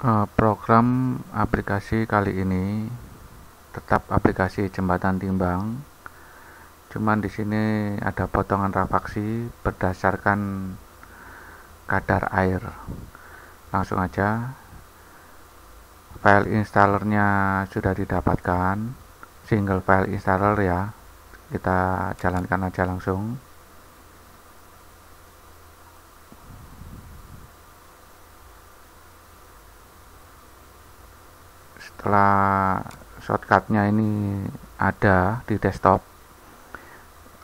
Program aplikasi kali ini tetap aplikasi jembatan timbang, cuman di sini ada potongan transaksi berdasarkan kadar air. Langsung aja, file installernya sudah didapatkan, single file installer ya, kita jalankan aja langsung. Setelah shortcutnya ini ada di desktop,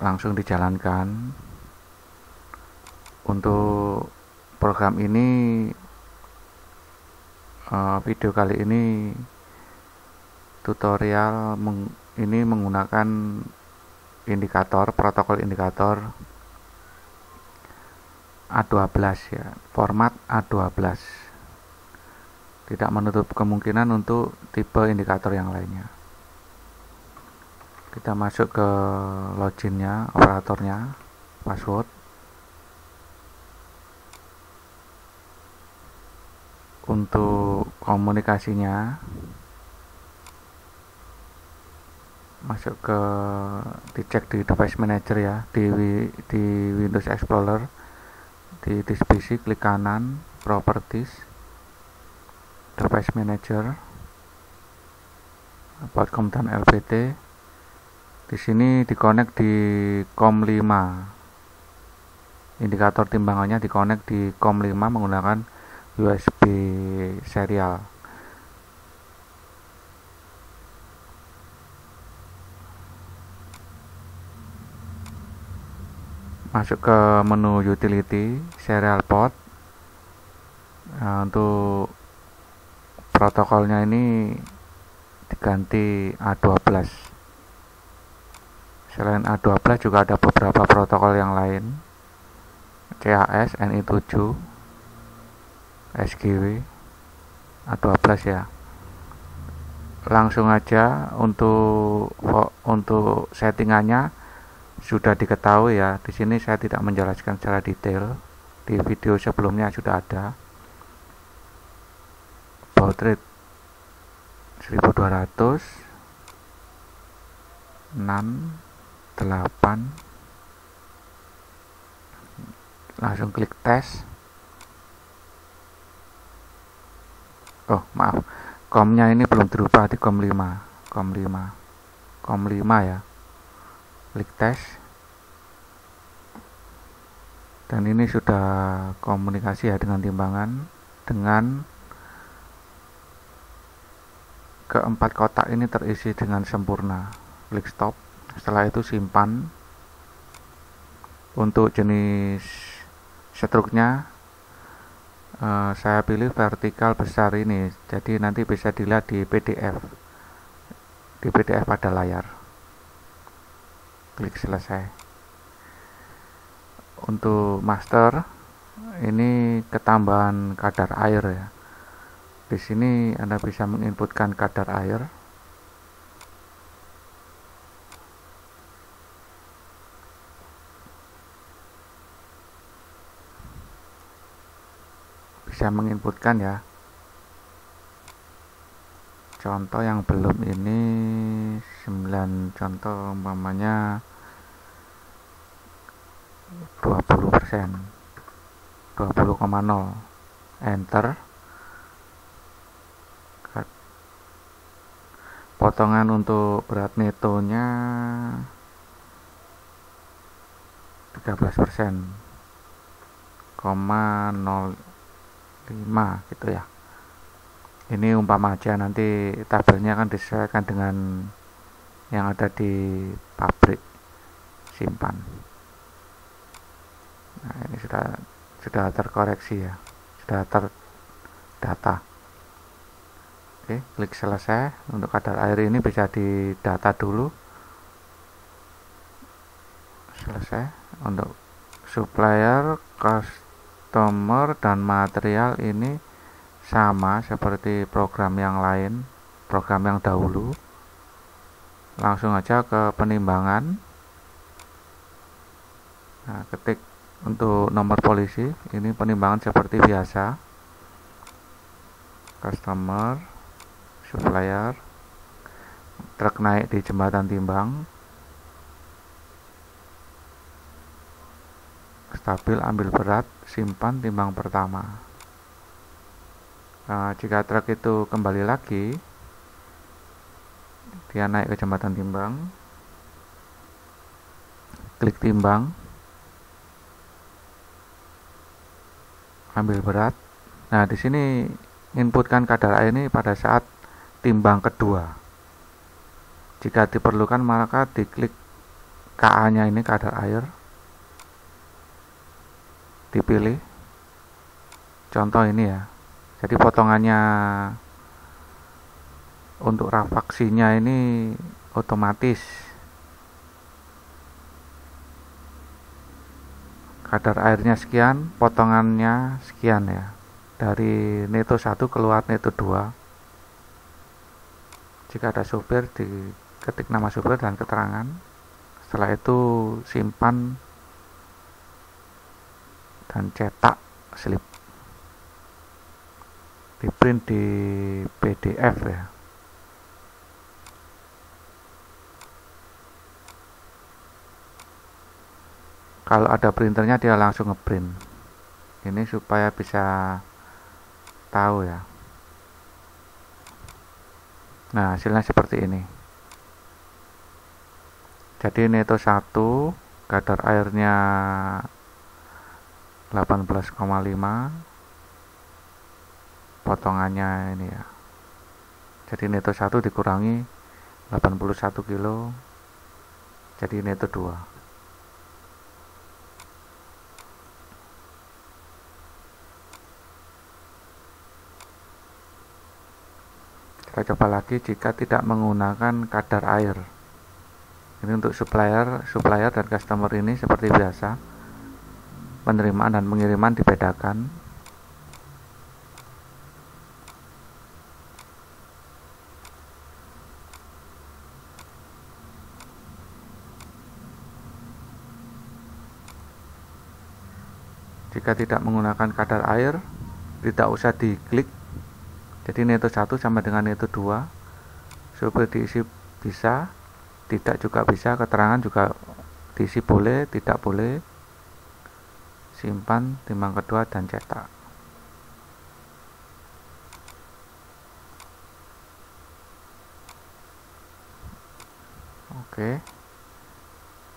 langsung dijalankan. Untuk program ini, video kali ini tutorial ini menggunakan protokol indikator A12 ya, format A12. Tidak menutup kemungkinan untuk tipe indikator yang lainnya. Kita masuk ke loginnya, operatornya, password. Untuk komunikasinya, masuk ke dicek di device manager ya, di Windows Explorer, di disk PC klik kanan, properties, device manager, Broadcom dan LPT. Di sini dikonek di COM5, indikator timbangannya dikonek di COM5 menggunakan USB serial. Masuk ke menu utility, serial port. Nah, untuk protokolnya ini diganti A12. Selain A12 juga ada beberapa protokol yang lain, CAS, NI7, SGW, A12 ya. Langsung aja untuk settingannya sudah diketahui ya. Di sini saya tidak menjelaskan secara detail. Di video sebelumnya sudah ada. Baud rate 1200, 6, 8. Langsung klik tes. Oh maaf, COM-nya ini belum dirubah di COM5 ya. Klik tes, dan ini sudah komunikasi ya dengan timbangan. Dengan keempat kotak ini terisi dengan sempurna. Klik stop. Setelah itu simpan. Untuk jenis struknya, saya pilih vertikal besar ini, jadi nanti bisa dilihat di PDF pada layar. Klik selesai. Untuk master, ini ketambahan kadar air ya. Di sini Anda bisa menginputkan kadar air. Bisa menginputkan ya. Contoh yang belum ini 9 contoh, umpamanya 20%, 20,0, enter. Potongan untuk berat netonya 13%, 0,05 gitu ya. Ini umpama aja, nanti tabelnya akan disesuaikan dengan yang ada di pabrik. Simpan. Nah, ini sudah terkoreksi ya, sudah terdata. Oke, klik selesai. Untuk kadar air ini bisa didata dulu. Selesai. Untuk supplier, customer, dan material ini sama seperti program yang lain, program yang dahulu. Langsung aja ke penimbangan. Nah, ketik untuk nomor polisi, ini penimbangan seperti biasa. customer, supplier, truk naik di jembatan timbang, stabil ambil berat, simpan timbang pertama. Nah, jika truk itu kembali lagi, dia naik ke jembatan timbang, klik timbang, ambil berat. Nah, di sini inputkan kadar air ini pada saat timbang kedua. Jika diperlukan maka diklik KA-nya ini, kadar air, dipilih. Contoh ini ya. Jadi potongannya untuk rafaksinya ini otomatis. Kadar airnya sekian, potongannya sekian ya. Dari neto 1 keluar neto 2. Jika ada supir, diketik nama supir dan keterangan. Setelah itu simpan dan cetak slip. Di print di PDF ya. Kalau ada printernya dia langsung ngeprint. Ini supaya bisa tahu ya. Nah, hasilnya seperti ini. Jadi neto 1, kadar airnya 18,5, potongannya ini ya. Jadi neto 1 dikurangi 81 kilo, jadi neto 2. Kita coba lagi jika tidak menggunakan kadar air. Ini untuk supplier dan customer ini seperti biasa. Penerimaan dan pengiriman dibedakan. Jika tidak menggunakan kadar air, tidak usah diklik. Jadi neto 1 sama dengan neto 2. Supir diisi bisa, tidak juga bisa, keterangan juga diisi boleh, tidak boleh. Simpan timbang kedua dan cetak. Oke,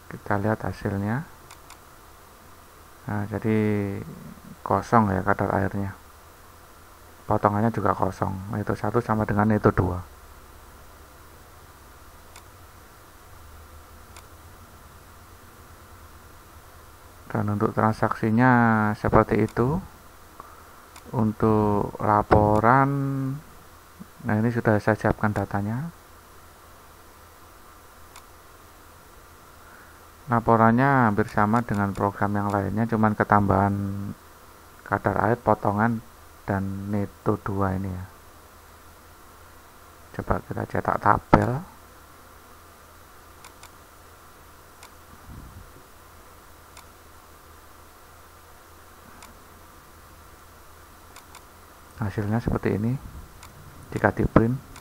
kita lihat hasilnya. Nah, jadi kosong ya kadar airnya. Potongannya juga kosong. Neto 1 sama dengan neto 2. Dan untuk transaksinya seperti itu. Untuk laporan, nah ini sudah saya siapkan datanya. Laporannya hampir sama dengan program yang lainnya, cuman ketambahan kadar air, potongan, dan neto 2 ini ya. Coba kita cetak tabel. Hasilnya seperti ini jika di print.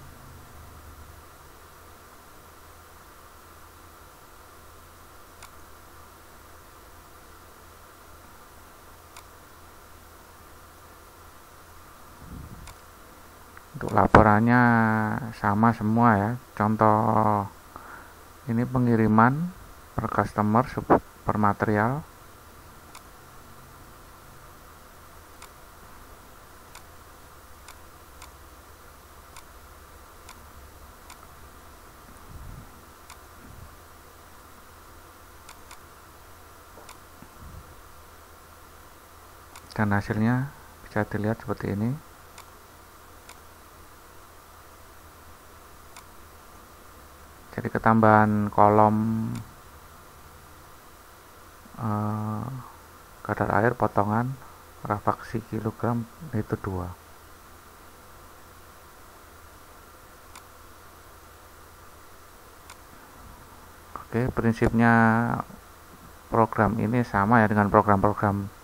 Untuk laporannya sama semua ya. Contoh ini pengiriman per customer per material. Dan hasilnya bisa dilihat seperti ini. Jadi ketambahan kolom kadar air, potongan, rafaksi kilogram itu 2. Oke, prinsipnya program ini sama ya dengan program-program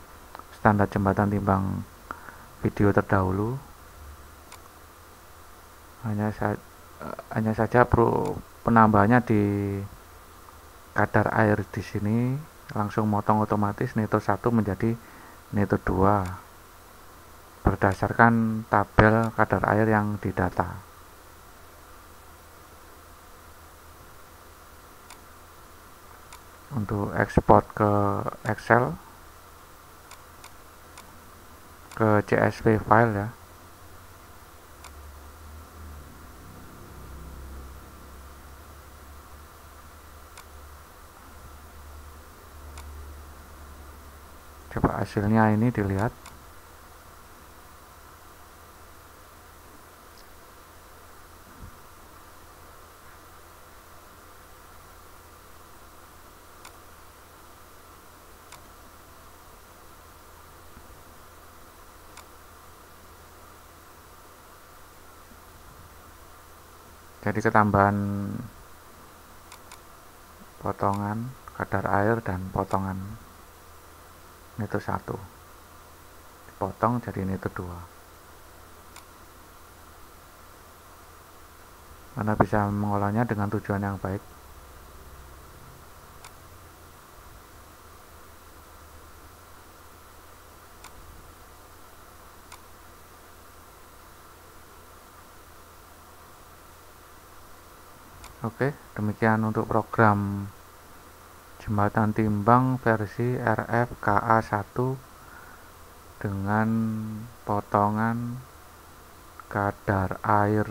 standar jembatan timbang video terdahulu. hanya saja penambahannya di kadar air di sini langsung motong otomatis nitro 1 menjadi nitro 2 berdasarkan tabel kadar air yang didata. Untuk ekspor ke Excel, ke CSV file ya. Coba hasilnya ini dilihat. Jadi ketambahan potongan kadar air dan potongan nitro 1 dipotong jadi nitro 2. Anda bisa mengolahnya dengan tujuan yang baik. Oke, demikian untuk program jembatan timbang versi RFKA1 dengan potongan kadar air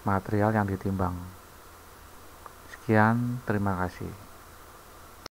material yang ditimbang. Sekian, terima kasih.